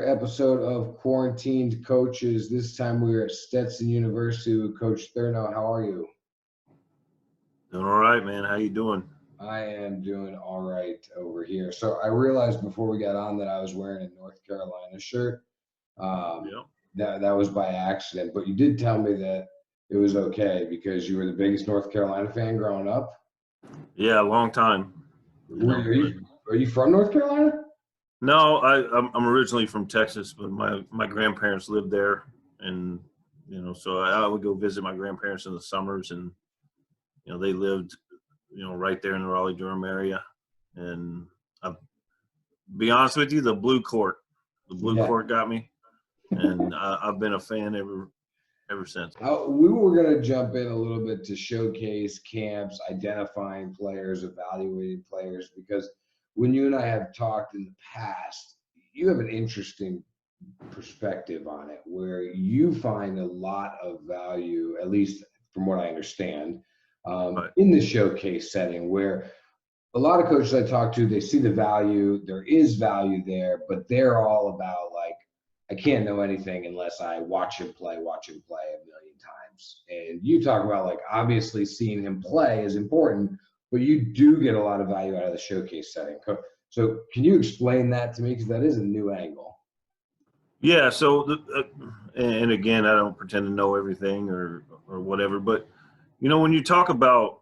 another episode of Quarantined Coaches. This time we're at Stetson University with Coach Therneau. How are you? Doing all right, man. How you doing? I am doing all right over here. So I realized before we got on that I was wearing a North Carolina shirt. That was by accident, but you did tell me that it was okay because you were the biggest North Carolina fan growing up. Yeah, a long time. Are you from North Carolina? No, I'm originally from Texas, but my grandparents lived there, and so I would go visit my grandparents in the summers, and they lived right there in the Raleigh-Durham area. And I'll be honest with you, the blue court got me, and I've been a fan ever since. We were going to jump in a little bit to showcase camps, identifying players, evaluating players, because when you and I have talked in the past, you have an interesting perspective on it where you find a lot of value, at least from what I understand, in the showcase setting, where a lot of coaches I talk to, they see the value, there is value there, but they're all about like, I can't know anything unless I watch him play a million times. And you talk about like, obviously seeing him play is important, but you do get a lot of value out of the showcase setting. So can you explain that to me? Because that is a new angle. Yeah. So, and again, I don't pretend to know everything or whatever, but when you talk about,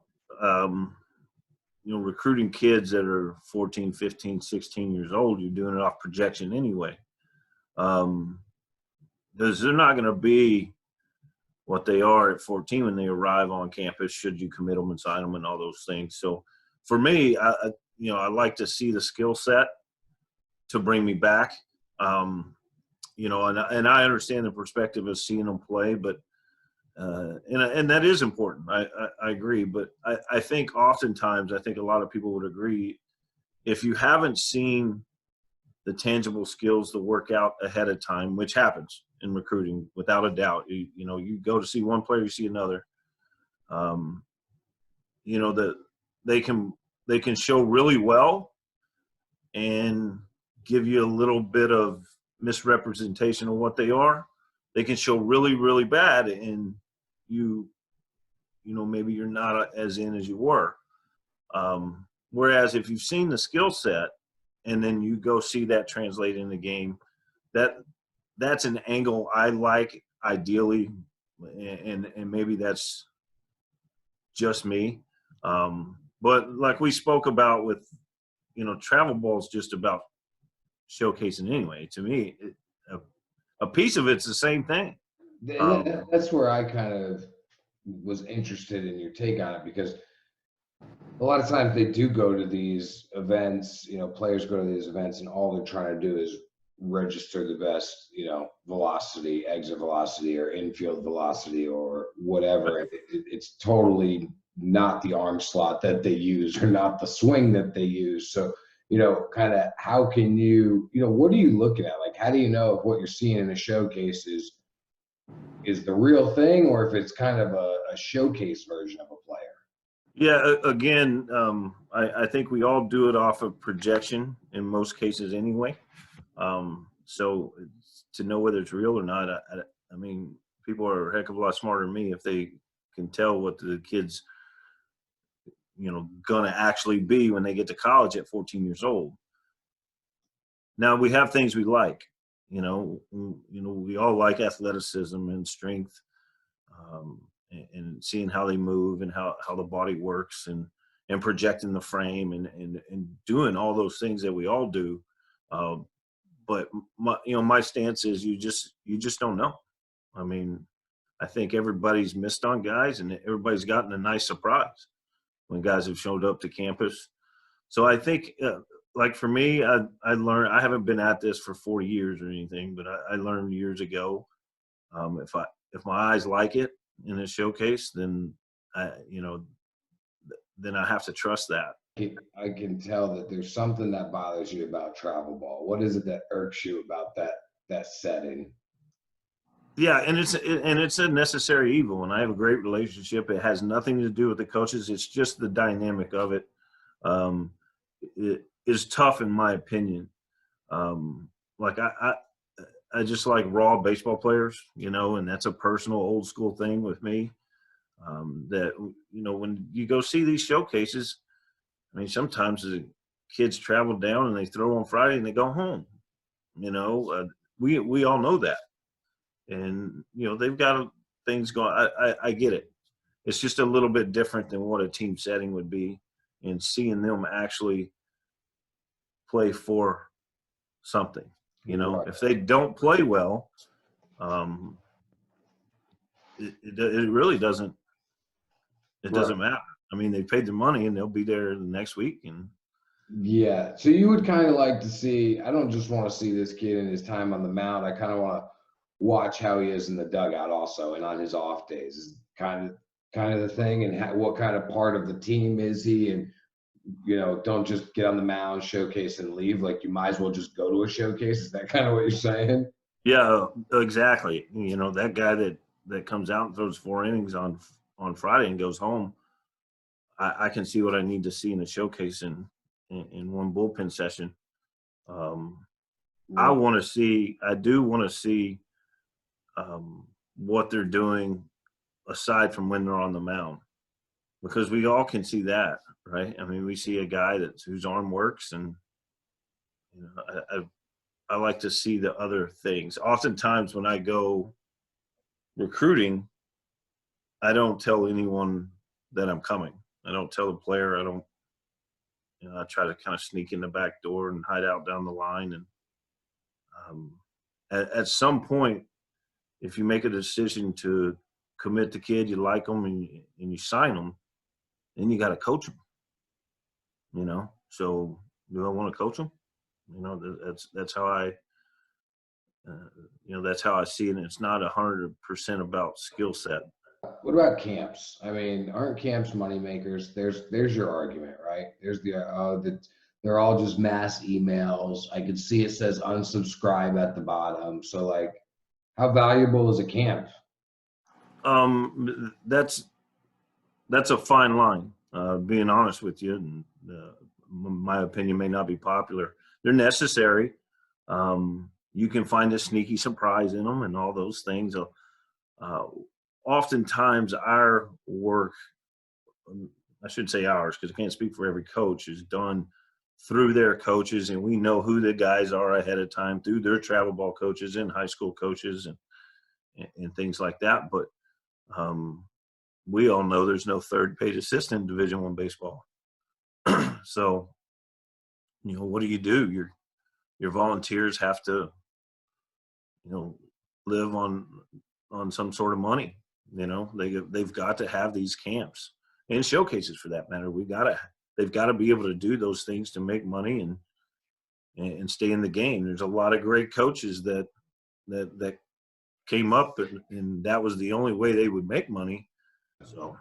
recruiting kids that are 14, 15, 16 years old, you're doing it off projection anyway. Because they're not going to be what they are at 14 when they arrive on campus, should you commit them and sign them and all those things. So for me, I like to see the skill set to bring me back. And I understand the perspective of seeing them play, but and that is important. I agree, but I think oftentimes, I think a lot of people would agree, if you haven't seen the tangible skills to work out ahead of time, which happens in recruiting without a doubt. You go to see one player, you see another. That they can show really well and give you a little bit of misrepresentation of what they are. They can show really, really bad, and maybe you're not as in as you were. Whereas if you've seen the skill set and then you go see that translate in the game, that's an angle I like ideally, and maybe that's just me. But like we spoke about with, travel ball is just about showcasing anyway. To me, a piece of it's the same thing. That's where I kind of was interested in your take on it, because a lot of times they do go to these events, players go to these events and all they're trying to do is register the best, velocity, exit velocity or infield velocity or whatever. It's totally not the arm slot that they use or not the swing that they use. So, kind of how can you, what are you looking at? Like, how do you know if what you're seeing in a showcase is the real thing or if it's kind of a showcase version of a player? Yeah, again, I think we all do it off of projection in most cases anyway. So to know whether it's real or not, I mean, people are a heck of a lot smarter than me if they can tell what the kid's, going to actually be when they get to college at 14 years old. Now, we have things we like. We all like athleticism and strength, and seeing how they move and how the body works and projecting the frame and doing all those things that we all do. But my stance is you just don't know. I mean, I think everybody's missed on guys and everybody's gotten a nice surprise when guys have showed up to campus. So I think, like for me, I learned, I haven't been at this for 4 years or anything, but I learned years ago, if my eyes like it in a showcase, then then I have to trust that. I can tell that there's something that bothers you about travel ball. What is it that irks you about that setting? Yeah, and it's a necessary evil, and I have a great relationship. It has nothing to do with the coaches. It's just the dynamic of it. It is tough, in my opinion. Like I just like raw baseball players, and that's a personal old school thing with me. That, when you go see these showcases, I mean, sometimes the kids travel down and they throw on Friday and they go home. We all know that, and they've got things going. I get it. It's just a little bit different than what a team setting would be, and seeing them actually play for something. Right. If they don't play well, um, it really doesn't. It Right. doesn't matter. I mean, they paid their money and they'll be there the next week. And Yeah. So you would kind of like to see, I don't just want to see this kid in his time on the mound. I kind of want to watch how he is in the dugout also and on his off days is kind of the thing. And what kind of part of the team is he? And, don't just get on the mound, showcase and leave. Like you might as well just go to a showcase. Is that kind of what you're saying? yeah, exactly. That guy that comes out and throws 4 innings on Friday and goes home. I can see what I need to see in a showcase in one bullpen session. I Right. do want to see what they're doing aside from when they're on the mound, because we all can see that, right? I mean, we see a guy whose arm works, and I like to see the other things. Oftentimes, when I go recruiting, I don't tell anyone that I'm coming. I don't tell the player. I don't. I try to kind of sneak in the back door and hide out down the line. And um, at some point, if you make a decision to commit the kid, you like them, and you sign them, then you got to coach them. So do I want to coach them? That's how that's how I see it. And it's not 100% about skill set. What about camps? I mean, aren't camps moneymakers? There's your argument, right? There's that they're all just mass emails. I can see it says unsubscribe at the bottom. So like, how valuable is a camp? That's a fine line. Being honest with you, and my opinion may not be popular. They're necessary. You can find a sneaky surprise in them, and all those things. Oftentimes, our work, I should say ours, because I can't speak for every coach, is done through their coaches, and we know who the guys are ahead of time through their travel ball coaches and high school coaches and things like that. But we all know there's no third page assistant in Division I baseball. So, what do? Your volunteers have to, live on some sort of money. They've got to have these camps and showcases for that matter. They've got to be able to do those things to make money and stay in the game. There's a lot of great coaches that came up and that was the only way they would make money. So.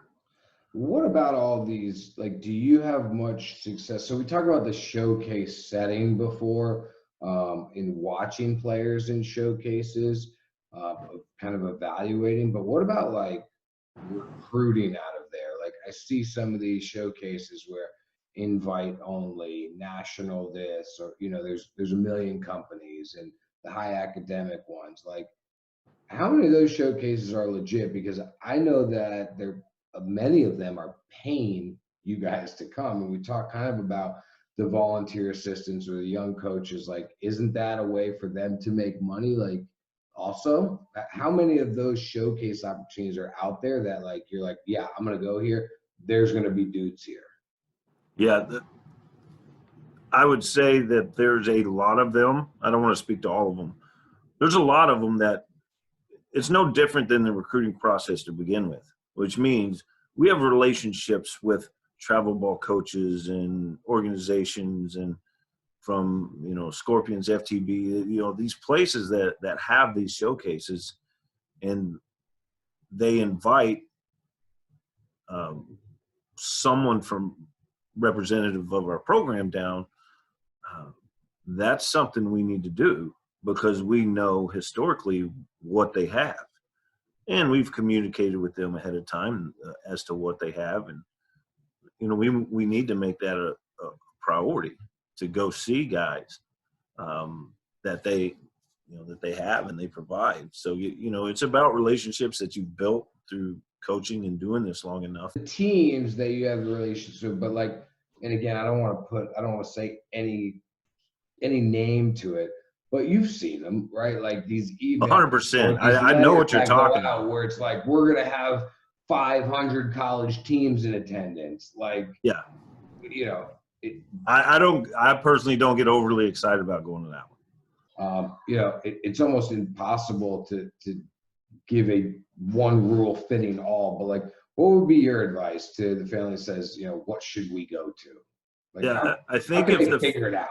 What about all these? Like, do you have much success? So we talked about the showcase setting before, in watching players in showcases, kind of evaluating. But what about like recruiting out of there? Like, I see some of these showcases where invite only, national this, or there's a million companies and the high academic ones. Like, how many of those showcases are legit? Because I know that many of them are paying you guys to come, and we talk kind of about the volunteer assistants or the young coaches. Like, isn't that a way for them to make money? Like, also, how many of those showcase opportunities are out there that like you're like, yeah, I'm gonna go here. There's gonna be dudes here. Yeah, I would say that there's a lot of them. I don't want to speak to all of them. There's a lot of them that it's no different than the recruiting process to begin with, which means we have relationships with travel ball coaches and organizations and from, Scorpions, FTB, these places that have these showcases, and they invite someone from representative of our program down. That's something we need to do because we know historically what they have, and we've communicated with them ahead of time as to what they have, and we need to make that a priority to go see guys that they that they have and they provide. So, it's about relationships that you've built through coaching and doing this long enough. The teams that you have the relationship, but like, and again, I don't want to say any name to it, but you've seen them, right? Like these emails, 100%. I know what you're talking about. Where it's like, we're going to have 500 college teams in attendance. Like, yeah, I personally don't get overly excited about going to that one. It's almost impossible to give a one rule fitting all, but like, what would be your advice to the family that says, what should we go to? Like, I think if they figure it out.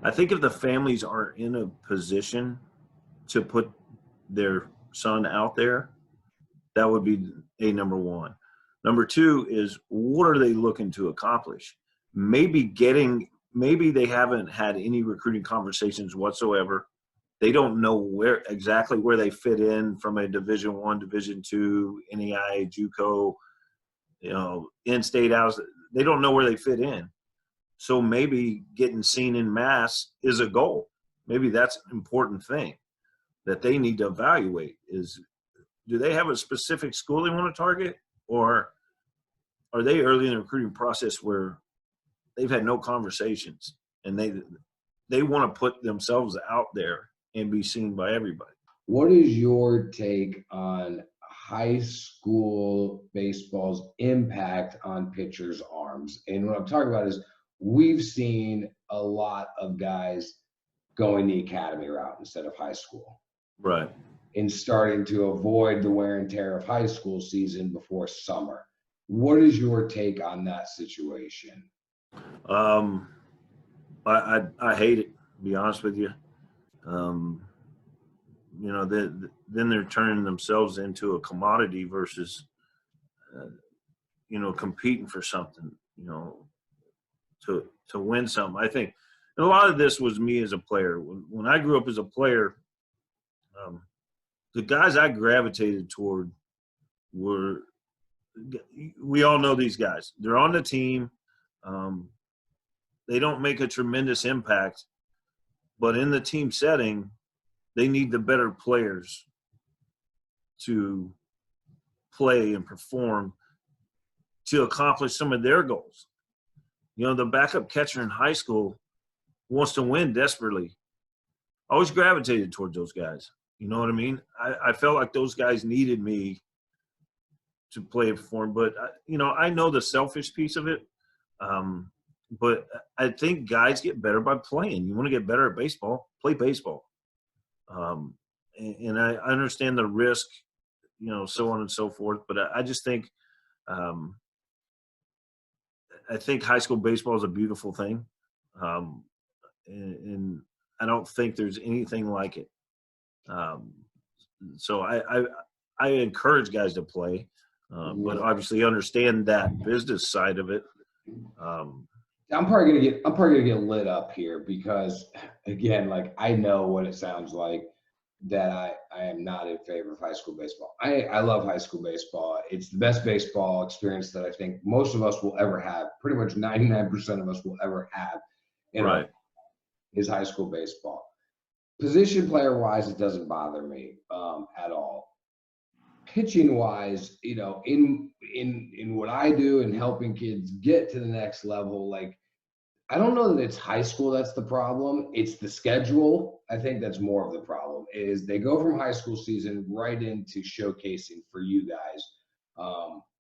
I think if the families are in a position to put their son out there, that would be number one. Number two is, what are they looking to accomplish? Maybe they haven't had any recruiting conversations whatsoever. They don't know exactly where they fit in from a Division I, Division II, NAIA, JUCO, in-state house. They don't know where they fit in. So maybe getting seen in mass is a goal. Maybe that's an important thing that they need to evaluate is, do they have a specific school they want to target, or are they early in the recruiting process where they've had no conversations and they want to put themselves out there and be seen by everybody? What is your take on high school baseball's impact on pitchers' arms? And what I'm talking about is, we've seen a lot of guys going the academy route instead of high school. Right. And starting to avoid the wear and tear of high school season before summer. What is your take on that situation? I hate it, to be honest with you. Then they're turning themselves into a commodity versus, competing for something, to win something. I think a lot of this was me as a player. When I grew up as a player, the guys I gravitated toward were, we all know these guys. They're on the team. They don't make a tremendous impact, but in the team setting, they need the better players to play and perform to accomplish some of their goals. The backup catcher in high school wants to win desperately. I always gravitated toward those guys. You know what I mean? I felt like those guys needed me to play and perform. But, I know the selfish piece of it. But I think guys get better by playing. You want to get better at baseball, play baseball. And I understand the risk, so on and so forth. But I just think I think high school baseball is a beautiful thing. And I don't think there's anything like it. So I encourage guys to play, but obviously understand that business side of it. I'm probably gonna get lit up here because, again, like, I know what it sounds like that I am not in favor of high school baseball. I love high school baseball. It's the best baseball experience that I think most of us will ever have. Pretty much 99% of us will ever have is high school baseball. Position player wise, it doesn't bother me at all. Pitching wise, in what I do and helping kids get to the next level, like, I don't know that it's high school that's the problem. It's the schedule. I think that's more of the problem, is they go from high school season right into showcasing for you guys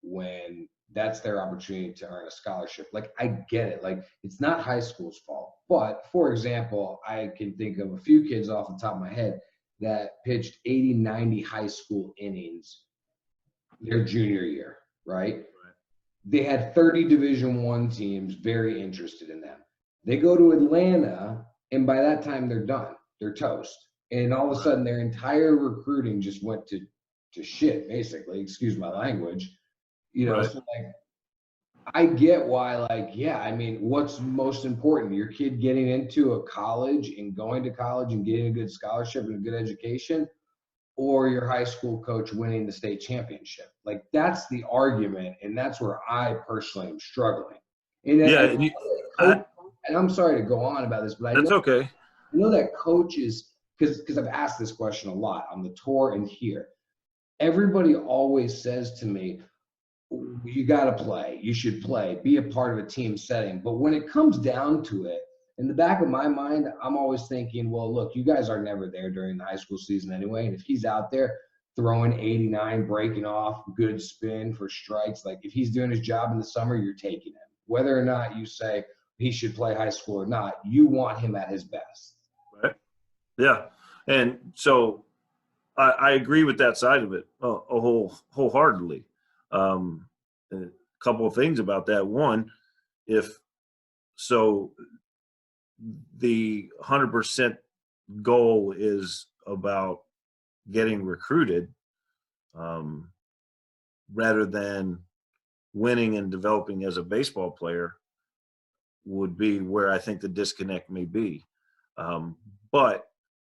when that's their opportunity to earn a scholarship. Like, I get it. Like, it's not high school's fault. But, for example, I can think of a few kids off the top of my head that pitched 80, 90 high school innings their junior year, right? They had 30 Division I teams very interested in them. They go to Atlanta, and by that time they're done. They're toast. And all of a sudden their entire recruiting just went to shit, basically. Excuse my language. So, like, I get why, like, yeah, I mean, what's most important? Your kid getting into a college and going to college and getting a good scholarship and a good education, or your high school coach winning the state championship? Like, that's the argument, and that's where I personally am struggling. And and I'm sorry to go on about this, but I know that coaches because I've asked this question a lot on the tour and here. Everybody always says to me, you got to play. You should play. Be a part of a team setting. But when it comes down to it, in the back of my mind, I'm always thinking, well, look, you guys are never there during the high school season anyway. And if he's out there throwing 89, breaking off, good spin for strikes, like if he's doing his job in the summer, you're taking him. Whether or not you say he should play high school or not, you want him at his best. Right. Yeah. And so I agree with that side of it wholeheartedly. A couple of things about that. One, if so, the 100% goal is about getting recruited rather than winning and developing as a baseball player would be where I think the disconnect may be. But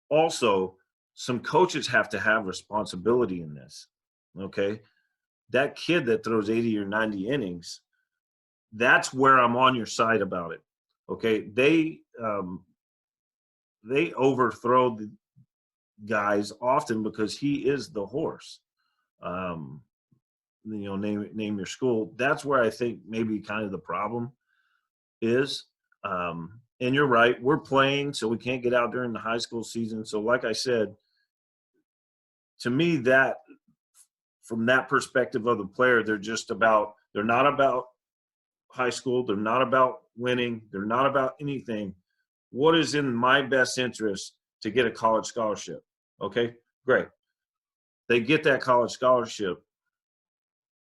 also, some coaches have to have responsibility in this, okay? That kid that throws 80 or 90 innings, that's where I'm on your side about it, okay? They overthrow the guys often because he is the horse. Name your school. That's where I think maybe kind of the problem is. And you're right, we're playing, so we can't get out during the high school season. So like I said, to me, that from that perspective of the player, they're not about high school. They're not about winning. They're not about anything. What is in my best interest to get a college scholarship? Okay, great. They get that college scholarship.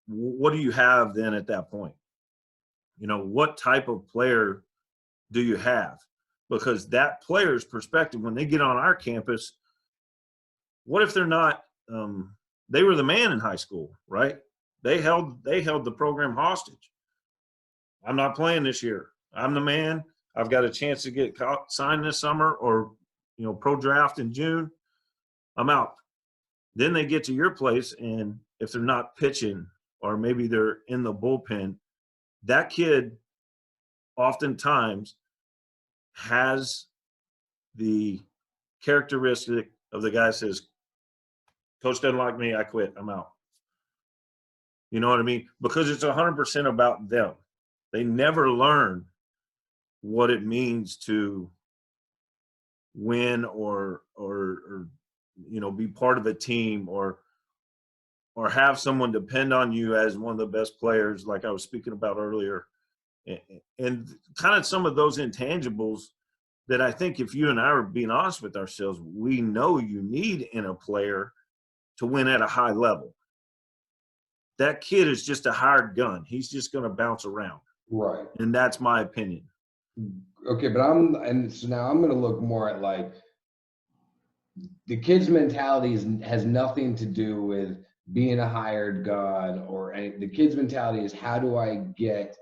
What do you have then at that point? What type of player do you have? Because that player's perspective, when they get on our campus, what if they're not they were the man in high school, right? They held the program hostage. I'm not playing this year. I'm the man. I've got a chance to get signed this summer or pro draft in June. I'm out. Then they get to your place, and if they're not pitching or maybe they're in the bullpen, that kid oftentimes has the characteristic of the guy says, coach doesn't like me, I quit, I'm out. You know what I mean? Because it's 100% about them. They never learn what it means to win or be part of a team or have someone depend on you as one of the best players, like I was speaking about earlier. And kind of some of those intangibles that I think, if you and I are being honest with ourselves, we know you need in a player to win at a high level. That kid is just a hired gun. He's just going to bounce around. Right. And that's my opinion. Okay, but so now I'm going to look more at like the kid's mentality has nothing to do with being a hired gun or the kid's mentality is, how do I get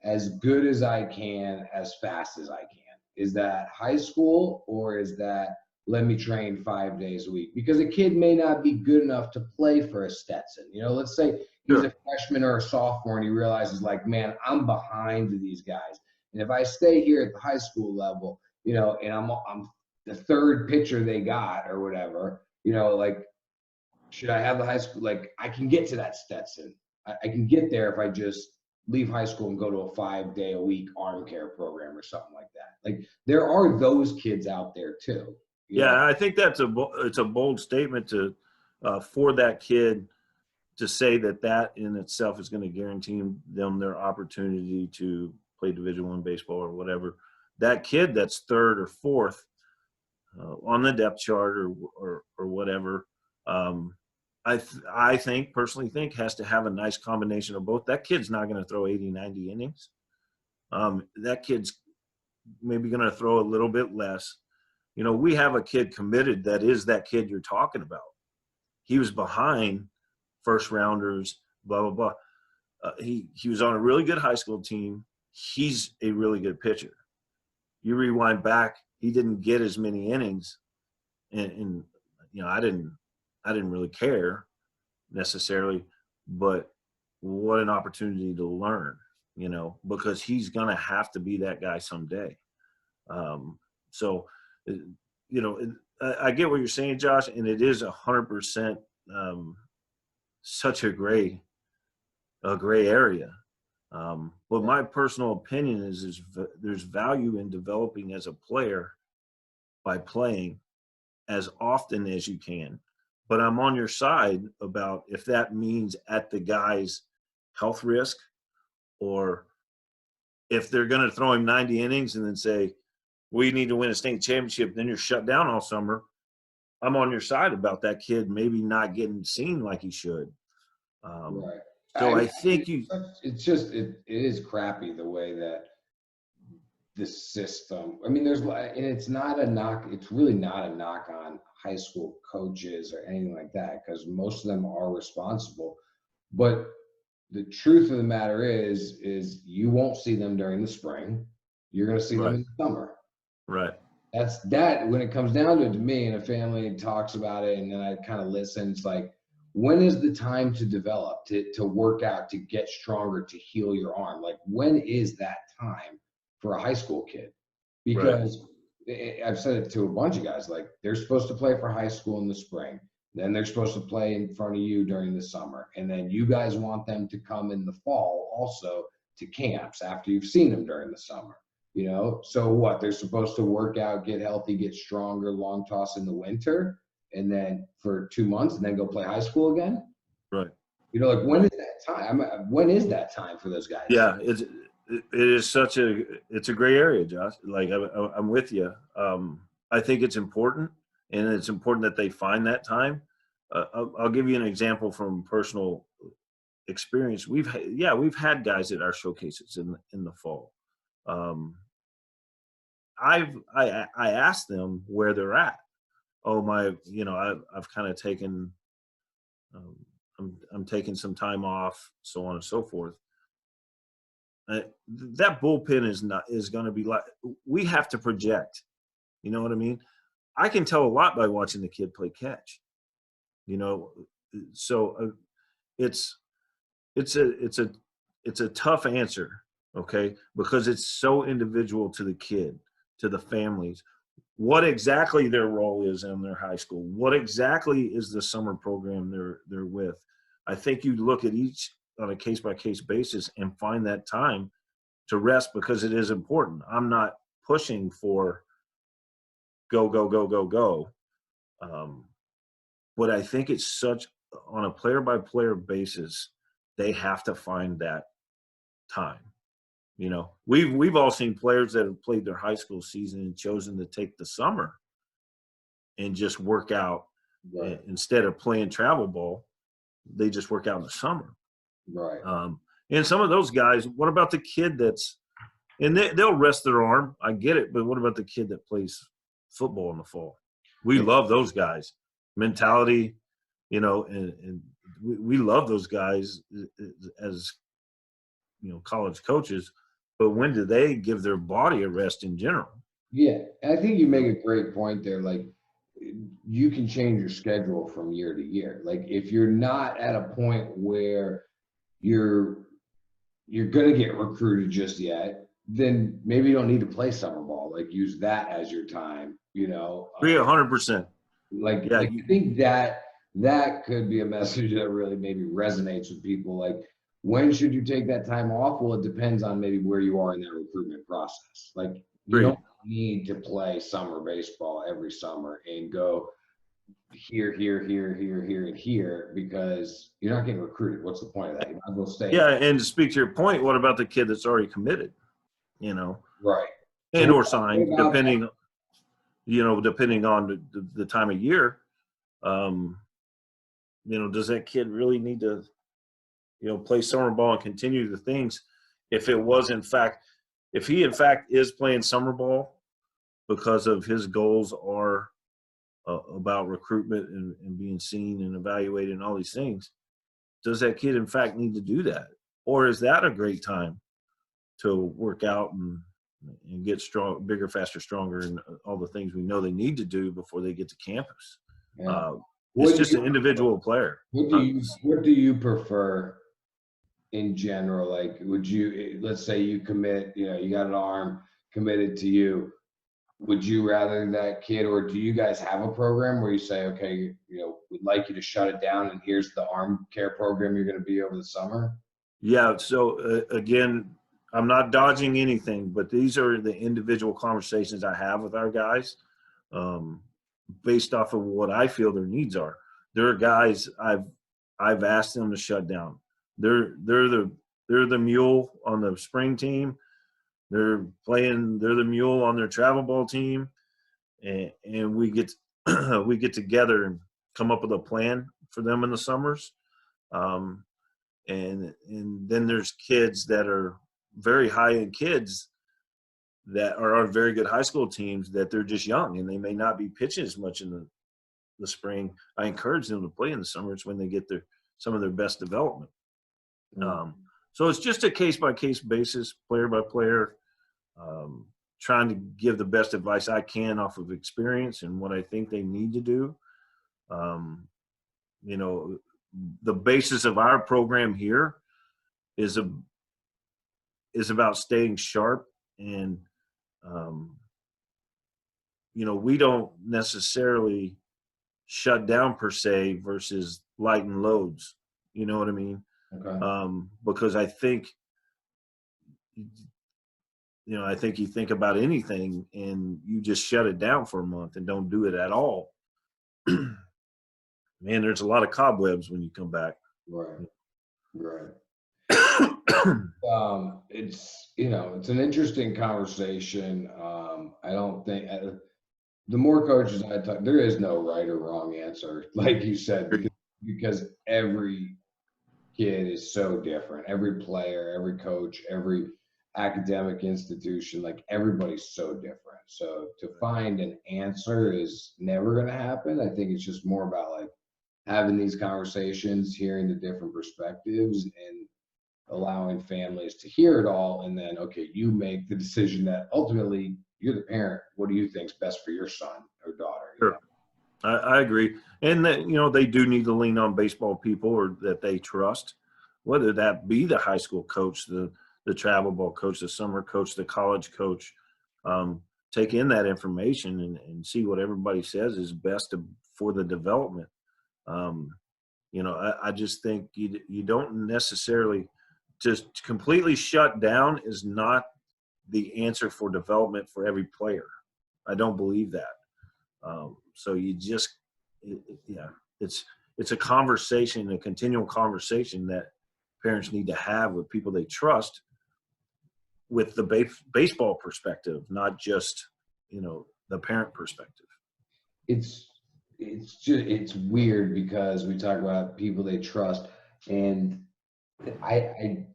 as good as I can as fast as I can? Is that high school, or is that let me train 5 days a week? Because a kid may not be good enough to play for a Stetson. Let's say he's a freshman or a sophomore and he realizes, like, man, I'm behind these guys. And if I stay here at the high school level, and I'm the third pitcher they got or whatever, like, should I have the high school? Like, I can get to that Stetson. I can get there if I just leave high school and go to a 5-day-a-week arm care program or something like that. Like, there are those kids out there too. Yeah, I think it's a bold statement for that kid to say that in itself is going to guarantee them their opportunity to play Division I baseball or whatever. That kid that's third or fourth on the depth chart or whatever, I personally think has to have a nice combination of both. That kid's not going to throw 80, 90 innings. That kid's maybe going to throw a little bit less. We have a kid committed that is that kid you're talking about. He was behind first rounders, blah, blah, blah. He was on a really good high school team. He's a really good pitcher. You rewind back, he didn't get as many innings, and I didn't really care necessarily, but what an opportunity to learn, because he's going to have to be that guy someday. So, I get what you're saying, Josh, and it is 100% such a gray area. But my personal opinion is there's value in developing as a player by playing as often as you can. But I'm on your side about if that means at the guy's health risk, or if they're going to throw him 90 innings and then say, we need to win a state championship, then you're shut down all summer. I'm on your side about that kid maybe not getting seen like he should. Right. So I mean, think you it's just it is crappy the way that the system. I mean, and it's not a knock. It's really not a knock on high school coaches or anything like that, because most of them are responsible. But the truth of the matter is you won't see them during the spring. You're going to see them in the summer. Right. That's that. When it comes down to me and a family talks about it, and then I kind of listen, it's like, when is the time to develop, to work out, to get stronger, to heal your arm? Like, when is that time for a high school kid? Because I've said it to a bunch of guys, like, they're supposed to play for high school in the spring. Then they're supposed to play in front of you during the summer. And then you guys want them to come in the fall also to camps after you've seen them during the summer. So what? They're supposed to work out, get healthy, get stronger, long toss in the winter, and then for 2 months, and then go play high school again. Right. Like, when is that time? When is that time for those guys? Yeah, it is it's a gray area, Josh. Like, I'm with you. I think it's important, and it's important that they find that time. I'll give you an example from personal experience. We've had guys at our showcases in the fall. I asked them where they're at. Oh, I've kind of taken, I'm taking some time off, so on and so forth. That bullpen is going to be like, we have to project. You know what I mean? I can tell a lot by watching the kid play catch. So it's a tough answer, okay? Because it's so individual to the kid, to the families, what exactly their role is in their high school, what exactly is the summer program they're with. I think you look at each on a case-by-case basis and find that time to rest, because it is important. I'm not pushing for go. But I think it's such, on a player-by-player basis, they have to find that time. We've all seen players that have played their high school season and chosen to take the summer and just work out. Right. Instead of playing travel ball, they just work out in the summer. Right. And some of those guys, what about the kid and they'll rest their arm, I get it, but what about the kid that plays football in the fall? We love those guys. Mentality, and we love those guys as college coaches, but when do they give their body a rest in general? Yeah, I think you make a great point there. Like, you can change your schedule from year to year. Like, if you're not at a point where you're going to get recruited just yet, then maybe you don't need to play summer ball. Like, use that as your time, Agree 100%. Like, I think that could be a message that really maybe resonates with people. Like, when should you take that time off? Well, it depends on maybe where you are in that recruitment process. Like, you don't need to play summer baseball every summer and go here, and here, because you're not getting recruited. What's the point of that? You might as well stay. Yeah, and to speak to your point, what about the kid that's already committed? Right. And or signed, depending on the time of year. Does that kid really need to play summer ball and continue the things if he in fact is playing summer ball because of his goals are about recruitment and being seen and evaluated and all these things? Does that kid in fact need to do that? Or is that a great time to work out and get strong, bigger, faster, stronger, and all the things we know they need to do before they get to campus? Yeah. It's just an individual player. What do you prefer in general? Like, let's say you commit, you got an arm committed to you. would you rather that kid, or do you guys have a program where you say, okay, we'd like you to shut it down, and here's the arm care program you're going to be over the summer? Yeah. So again, I'm not dodging anything, but these are the individual conversations I have with our guys, um, based off of what I feel their needs are. There are guys I've asked them to shut down. They're the mule on the spring team. They're the mule on their travel ball team, and we get we get together and come up with a plan for them in the summers. Um, and then there's kids that are very high end kids that are on very good high school teams that they're just young and they may not be pitching as much in the spring. I encourage them to play in the summer. It's when they get some of their best development. Um, so it's just a case by case basis, player by player, trying to give the best advice I can off of experience and what I think they need to do. You know, the basis of our program here is about staying sharp, and we don't necessarily shut down per se versus lighten loads. You know what I mean? Okay. Because I think you think about anything and you just shut it down for a month and don't do it at all. Man, there's a lot of cobwebs when you come back. Right. It's an interesting conversation. I don't think the more coaches I talk, there is no right or wrong answer, like you said, because every kid is so different. Every player, every coach, every academic institution, like everybody's so different. So to find an answer is never going to happen. I think it's just more about like having these conversations, hearing the different perspectives, and allowing families to hear it all. And then, okay, you make the decision that ultimately you're the parent. What do you think is best for your son or daughter? Sure. I agree. And that, they do need to lean on baseball people or that they trust, whether that be the high school coach, the travel ball coach, the summer coach, the college coach. Take in that information and see what everybody says is best for the development. I just think you don't necessarily just completely shut down is not the answer for development for every player. I don't believe that. So you just, it's a conversation, a continual conversation that parents need to have with people they trust with the baseball perspective, not just, the parent perspective. It's weird because we talk about people they trust, and I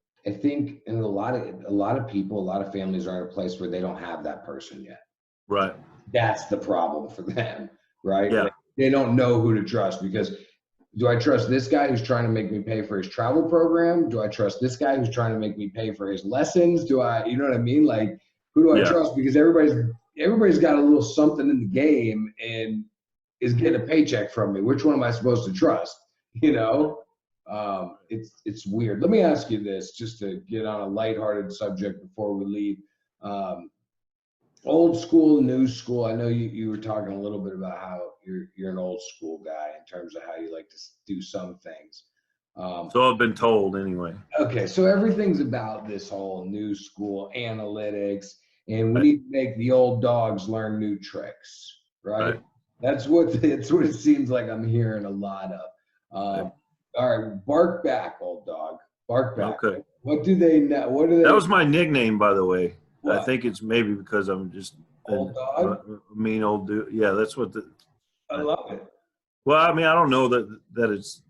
think in a lot of people, a lot of families are in a place where they don't have that person yet. Right. That's the problem for them, right? Yeah. They don't know who to trust, because do I trust this guy who's trying to make me pay for his travel program? Do I trust this guy who's trying to make me pay for his lessons? You know what I mean? Like, who do I trust? Because everybody's got a little something in the game and is getting a paycheck from me. Which one am I supposed to trust? It's weird. Let me ask you this, just to get on a lighthearted subject before we leave. Old school, new school. I know you were talking a little bit about how you're an old school guy in terms of how you like to do some things. So I've been told anyway. Okay, so everything's about this whole new school analytics, and we need to make the old dogs learn new tricks, right? That's what it seems like I'm hearing a lot of. All right, bark back, old dog. Bark back. Okay. What do they know? What do they? That was my nickname, by the way. What? I think it's maybe because I'm just old dog. Mean old dude. Yeah, that's what I love it. Well, I mean, I don't know that it's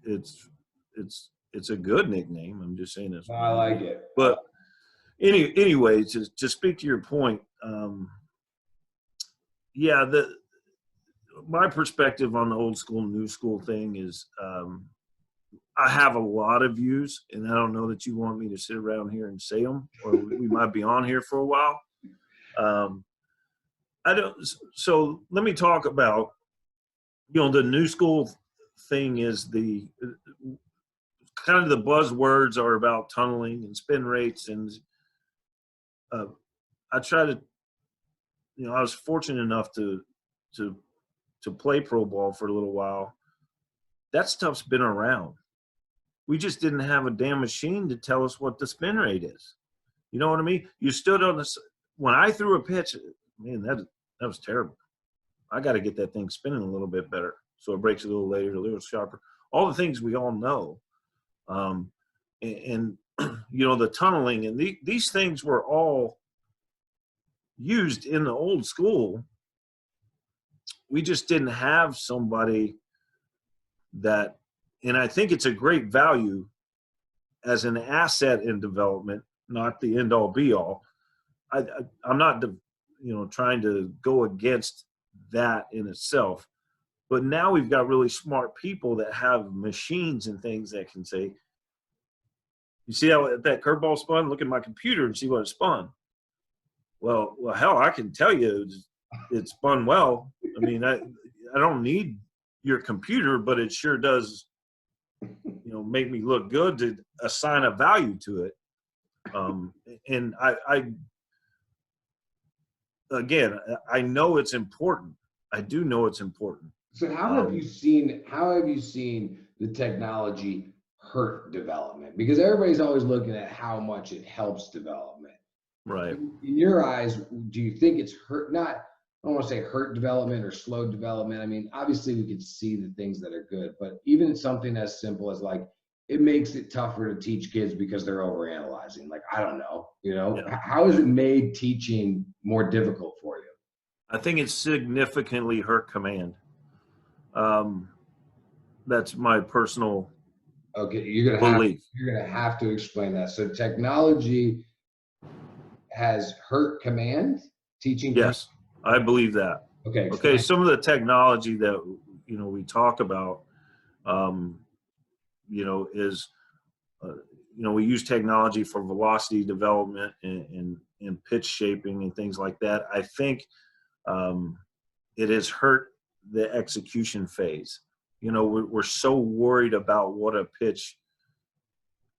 a good nickname. I'm just saying this. I like it. But anyway, to speak to your point, my perspective on the old school, new school thing is, I have a lot of views, and I don't know that you want me to sit around here and say them, or we might be on here for a while. I don't. So let me talk about, the new school thing is the kind of the buzzwords are about tunneling and spin rates, and I try to I was fortunate enough to play pro ball for a little while. That stuff's been around. We just didn't have a damn machine to tell us what the spin rate is. You know what I mean? You stood on the when I threw a pitch, man, that was terrible. I got to get that thing spinning a little bit better so it breaks a little later, a little sharper. All the things we all know, and the tunneling and these things were all used in the old school. We just didn't have somebody that, and I think it's a great value as an asset in development, not the end all be all. I'm not, trying to go against that in itself, but now we've got really smart people that have machines and things that can say, you see how that curveball spun? Look at my computer and see what it spun. Well, hell, I can tell you it spun well. I mean, I don't need your computer, but it sure does, make me look good to assign a value to it. And I know it's important. I do know it's important. So how have you seen the technology hurt development? Because everybody's always looking at how much it helps development. Right. In your eyes, do you think it's hurt? I don't want to say hurt development or slowed development. I mean, obviously we could see the things that are good, but even something as simple as like, it makes it tougher to teach kids because they're overanalyzing. Like, I don't know, Yeah. How has it made teaching more difficult for you? I think it's significantly hurt command. That's my personal Okay, belief. you're gonna have to explain that. So technology has hurt command, teaching command? Yes, I believe that. Okay, Okay, explain. some of the technology that we talk about, is we use technology for velocity development and pitch shaping and things like that. I think it has hurt the execution phase. We're so worried about what a pitch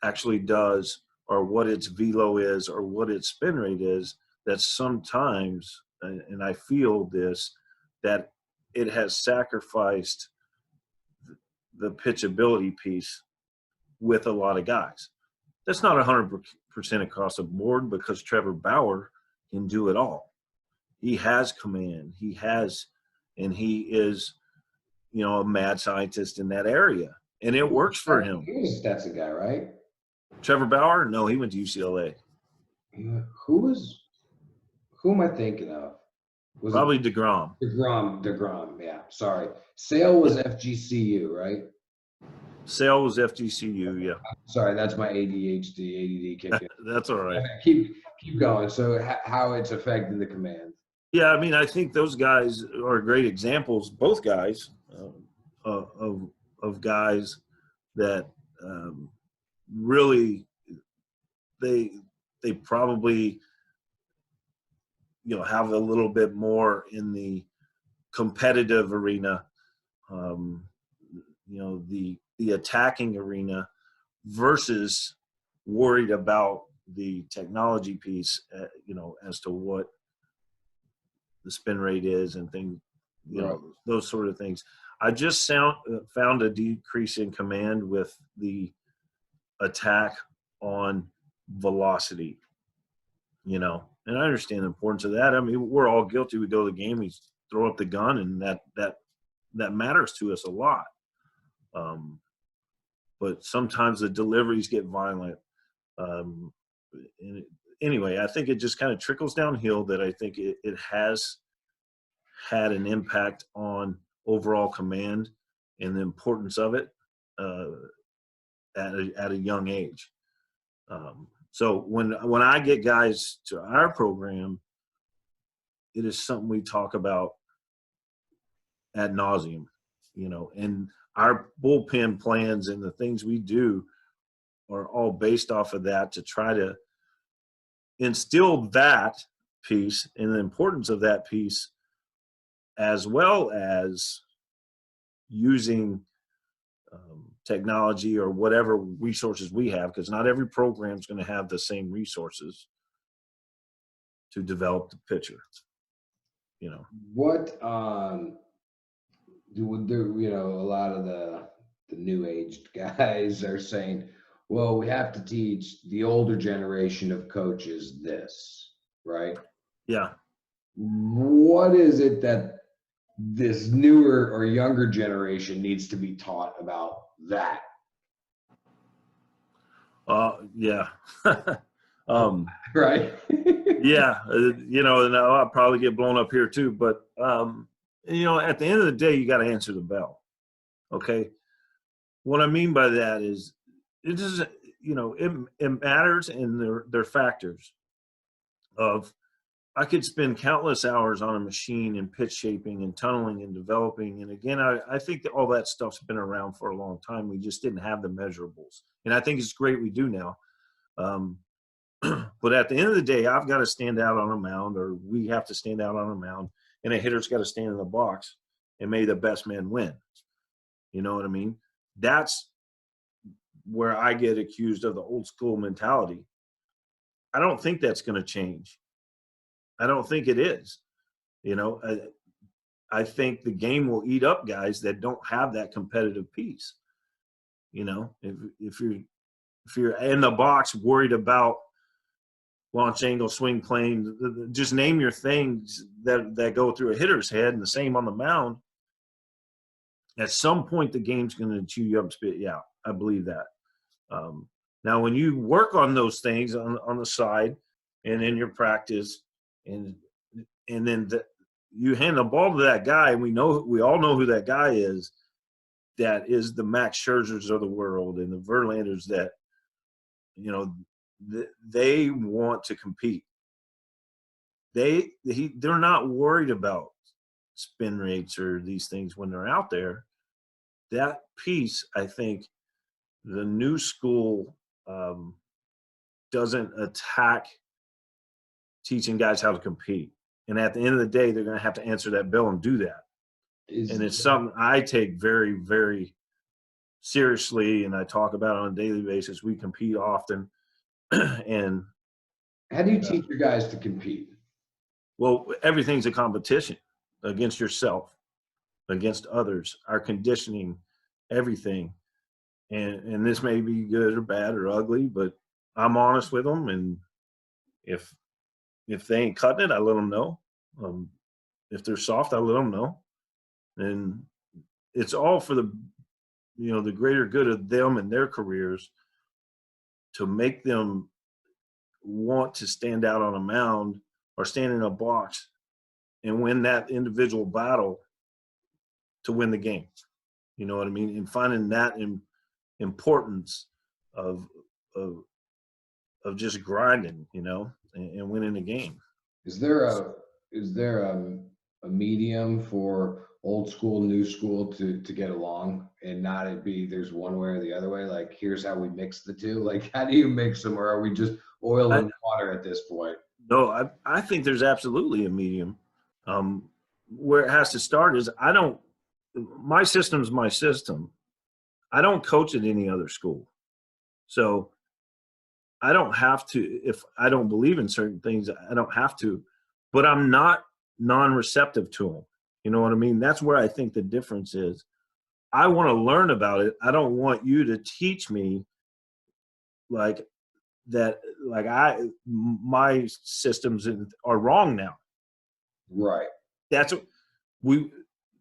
actually does or what its velo is or what its spin rate is that sometimes, and I feel this, that it has sacrificed the pitchability piece with a lot of guys. That's not 100% across the board because Trevor Bauer can do it all. He has command. He is, a mad scientist in that area, and it works for him. He was a Stetson guy, right? Trevor Bauer? No, he went to UCLA. Who am I thinking of? Was Probably it DeGrom. DeGrom, yeah. Sorry. Sale was FGCU, right? Sale was FGCU, yeah. Sorry, that's my ADD kicking. That's all right. Keep going. So how it's affecting the command? Yeah, I mean, I think those guys are great examples, both guys, of guys that really they probably have a little bit more in the competitive arena, the attacking arena versus worried about the technology piece, as to what the spin rate is and things, Right. those sort of things. I just found a decrease in command with the attack on velocity, and I understand the importance of that. I mean, we're all guilty. We go to the game, we throw up the gun, and that matters to us a lot. But sometimes the deliveries get violent. Anyway, I think it just kind of trickles downhill that I think it has had an impact on overall command and the importance of it at a young age. So when I get guys to our program, it is something we talk about ad nauseum, and our bullpen plans and the things we do are all based off of that to try to instill that piece and the importance of that piece, as well as using technology or whatever resources we have, because not every program is going to have the same resources to develop the pitcher. you know. What do there, a lot of the new aged guys are saying, well, we have to teach the older generation of coaches this, right? Yeah. What is it that this newer or younger generation needs to be taught about that? Yeah. Right. Yeah, and I'll probably get blown up here too. But at the end of the day, you got to answer the bell. Okay. What I mean by that is, it is it matters, and there are factors of. I could spend countless hours on a machine and pitch shaping and tunneling and developing. And again, I think that all that stuff's been around for a long time. We just didn't have the measurables, and I think it's great we do now. Um, But at the end of the day, I've got to stand out on a mound, or we have to stand out on a mound, and a hitter's got to stand in the box, and may the best man win. You know what I mean? That's where I get accused of the old school mentality. I don't think that's going to change. I don't think it is. You know, I think the game will eat up guys that don't have that competitive piece. You know, if you're in the box worried about launch angle, swing plane, just name your things that go through a hitter's head, and the same on the mound. At some point, the game's going to chew you up, spit you out. I believe that. Now, when you work on those things on the side and in your practice, and then you hand the ball to that guy, and we all know who that guy is. That is the Max Scherzers of the world and the Verlanders that, they want to compete. They're not worried about spin rates or these things when they're out there. That piece, I think, the new school doesn't attack teaching guys how to compete. And at the end of the day, they're going to have to answer that bill and do that. And it's something I take very, very seriously, and I talk about it on a daily basis. We compete often. And how do you teach your guys to compete? Well, everything's a competition against yourself, against others, our conditioning, everything. And this may be good or bad or ugly, but I'm honest with them. And if they ain't cutting it, I let them know. If they're soft, I let them know. And it's all for the greater good of them and their careers, to make them want to stand out on a mound or stand in a box and win that individual battle to win the game. You know what I mean? And finding that importance of just grinding, and winning the game. Is there a medium for old school, new school to get along, and not it be there's one way or the other way? Like, here's how we mix the two. Like, how do you mix them, or are we just oil and water at this point? No, I think there's absolutely a medium. Where it has to start is my system's my system. I don't coach at any other school. So I don't have to, if I don't believe in certain things, I don't have to, but I'm not non-receptive to them. You know what I mean? That's where I think the difference is. I want to learn about it. I don't want you to teach me like that, like my systems are wrong now. Right. That's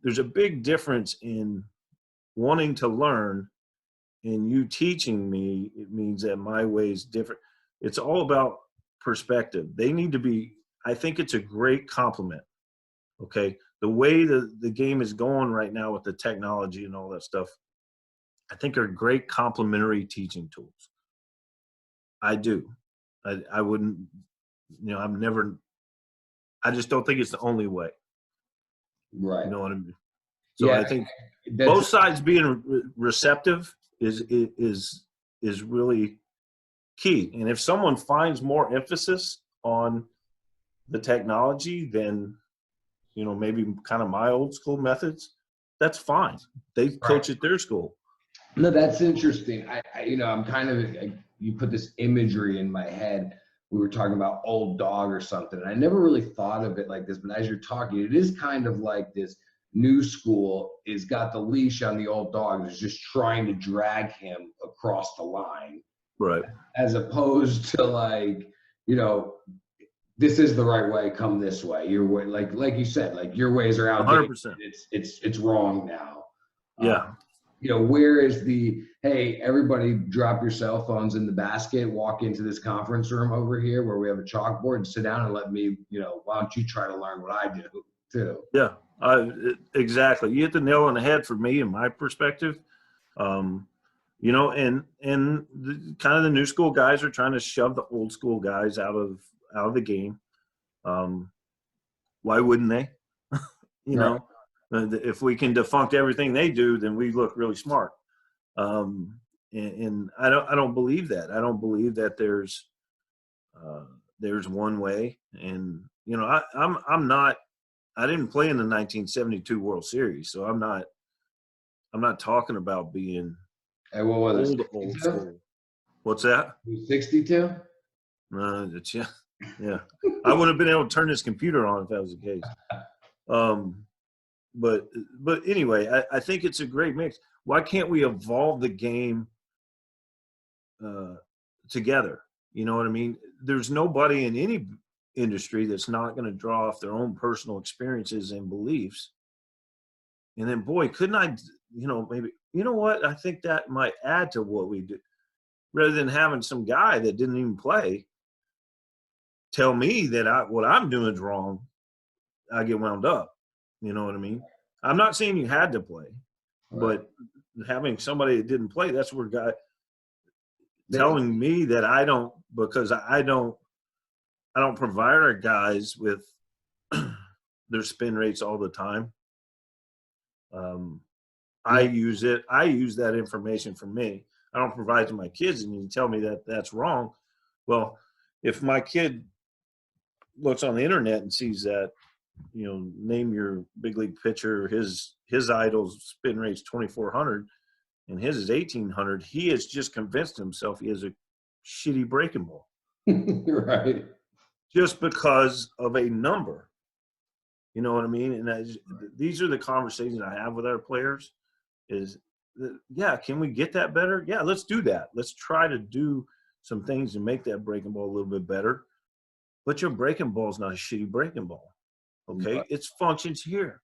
there's a big difference in wanting to learn and you teaching me. It means that my way is different. It's all about perspective. They need to be, I think it's a great compliment. Okay. The way the game is going right now with the technology and all that stuff, I think are great complementary teaching tools. I do. I wouldn't, I just don't think it's the only way. Right. You know what I mean? So yeah, I think both sides being receptive is really key. And if someone finds more emphasis on the technology than, maybe kind of my old school methods, that's fine. They coach at their school. No, that's interesting. I'm kind of, you put this imagery in my head we were talking about old dog or something. And I never really thought of it like this, but as you're talking, it is kind of like this new school is got the leash on the old dog and is just trying to drag him across the line, Right. as opposed to like, you know, this is the right way, come this way. Your way, like you said, like your ways are outdated. 100%. It's wrong now. Yeah. You know, where is the, hey, everybody drop your cell phones in the basket, walk into this conference room over here where we have a chalkboard and sit down and let me, you know, why don't you try to learn what I do too? Yeah. Exactly. You hit the nail on the head for me in my perspective. You know, and kind of the new school guys are trying to shove the old school guys out of the game. Why wouldn't they? You Right. know, if we can defunct everything they do, then we look really smart. And I don't believe that. I don't believe that there's one way. And you know, I'm not. I didn't play in the 1972 World Series, so I'm not talking about being And what was it? old 62? school. What's that? 62? Yeah. I wouldn't have been able to turn this computer on if that was the case. But anyway, I think it's a great mix. Why can't we evolve the game together? You know what I mean? There's nobody in any industry that's not going to draw off their own personal experiences and beliefs. And then, boy, couldn't I, you know, maybe, you know what? I think that might add to what we do. Rather than having some guy that didn't even play tell me that what I'm doing is wrong, I get wound up. You know what I mean? I'm not saying you had to play, Right. but having somebody that didn't play, that's where guy telling me that I don't, because I don't provide our guys with their spin rates all the time. I use that information for me. I don't provide it to my kids, and you tell me that that's wrong. Well, if my kid looks on the internet and sees that, you know, name your big league pitcher, his idol's spin rate's 2,400 and his is 1,800, he has just convinced himself he has a shitty breaking ball. Right. Just because of a number. You know what I mean? And these are the conversations I have with our players is, yeah, can we get that better? Yeah, let's do that. Let's try to do some things to make that breaking ball a little bit better. But your breaking ball is not a shitty breaking ball. Okay? Right. Its functions here.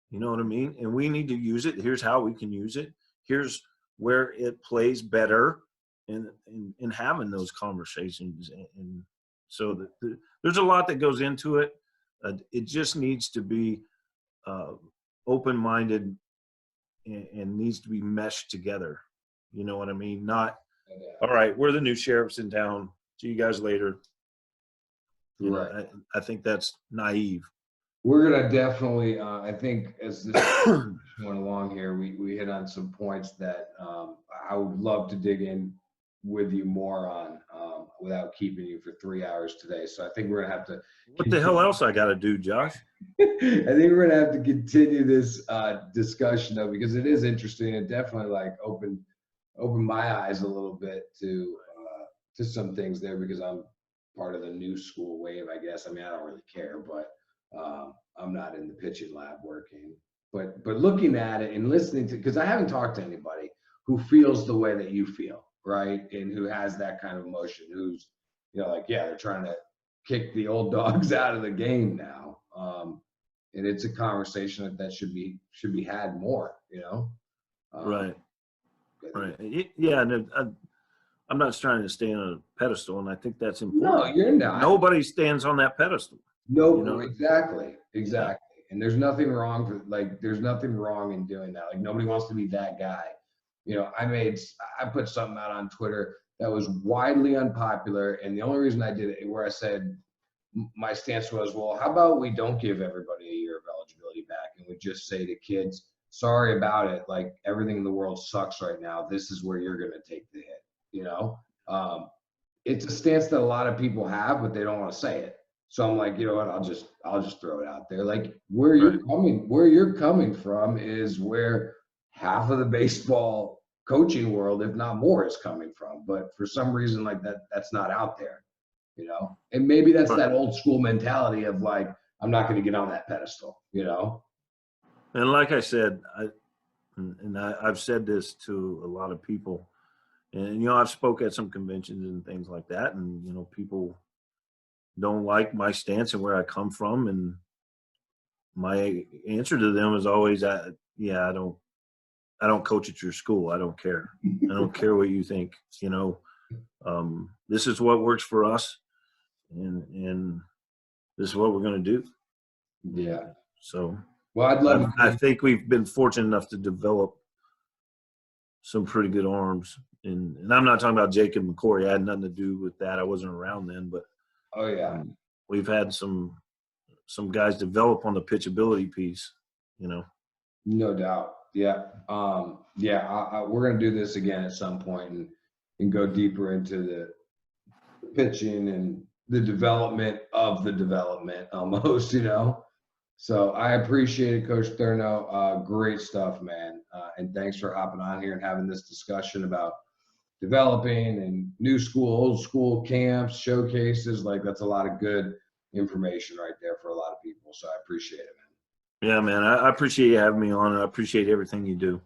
You know what I mean? And we need to use it. Here's how we can use it. Here's where it plays better in having those conversations. And so there's a lot that goes into it. It just needs to be open-minded and needs to be meshed together. You know what I mean? Not, all right, we're the new sheriffs in town. See you guys later. You Right. know, I think that's naive. We're gonna definitely, I think as this went along here, we hit on some points that I would love to dig in with you more on without keeping you for 3 hours today. So I think we're gonna have to. What the hell else I got to do, Josh? I think we're gonna have to continue this discussion though, because it is interesting and definitely like opened my eyes a little bit to some things there, because I'm part of the new school wave, I guess. I mean, I don't really care, but I'm not in the pitching lab working. But looking at it and listening to, because I haven't talked to anybody who feels the way that you feel, right? And who has that kind of emotion, who's, you know, like, yeah, they're trying to kick the old dogs out of the game now. And it's a conversation that should be had more, you know? Right. Yeah. And I'm not trying to stay on a pedestal, and I think that's important. No, you're not. Nobody stands on that pedestal. No, you know? exactly. Yeah. And there's nothing wrong there's nothing wrong in doing that. Like, nobody wants to be that guy. You know, I put something out on Twitter that was widely unpopular, and the only reason I did it, where I said my stance was, well, how about we don't give everybody a year of eligibility back, and we just say to kids, sorry about it, like, everything in the world sucks right now. This is where you're going to take the hit. You know, it's a stance that a lot of people have, but they don't want to say it. So I'm like, you know what? I'll just throw it out there. Like, where you're coming from is where half of the baseball coaching world, if not more, is coming from. But for some reason, like that's not out there. you know? And maybe that's Right. that old school mentality of like, I'm not going to get on that pedestal, you know? And like I said, I've said this to a lot of people, and I've spoke at some conventions and things like that, and people don't like my stance and where I come from, and my answer to them is always, yeah, I don't coach at your school. I don't care. I don't care what you think. This is what works for us, and this is what we're going to do. Yeah. So, Well, I'd love I think we've been fortunate enough to develop some pretty good arms, and I'm not talking about Jacob and Corey. I had nothing to do with that. I wasn't around then, but oh yeah, we've had some guys develop on the pitchability piece. no doubt. Yeah. We're going to do this again at some point and go deeper into the pitching and the development of the development almost, So I appreciate it, Coach Therneau. Great stuff, man. And thanks for hopping on here and having this discussion about developing and new school, old school camps, showcases. Like that's a lot of good information right there for a lot of people. So I appreciate it, man. Yeah, man. I appreciate you having me on, and I appreciate everything you do.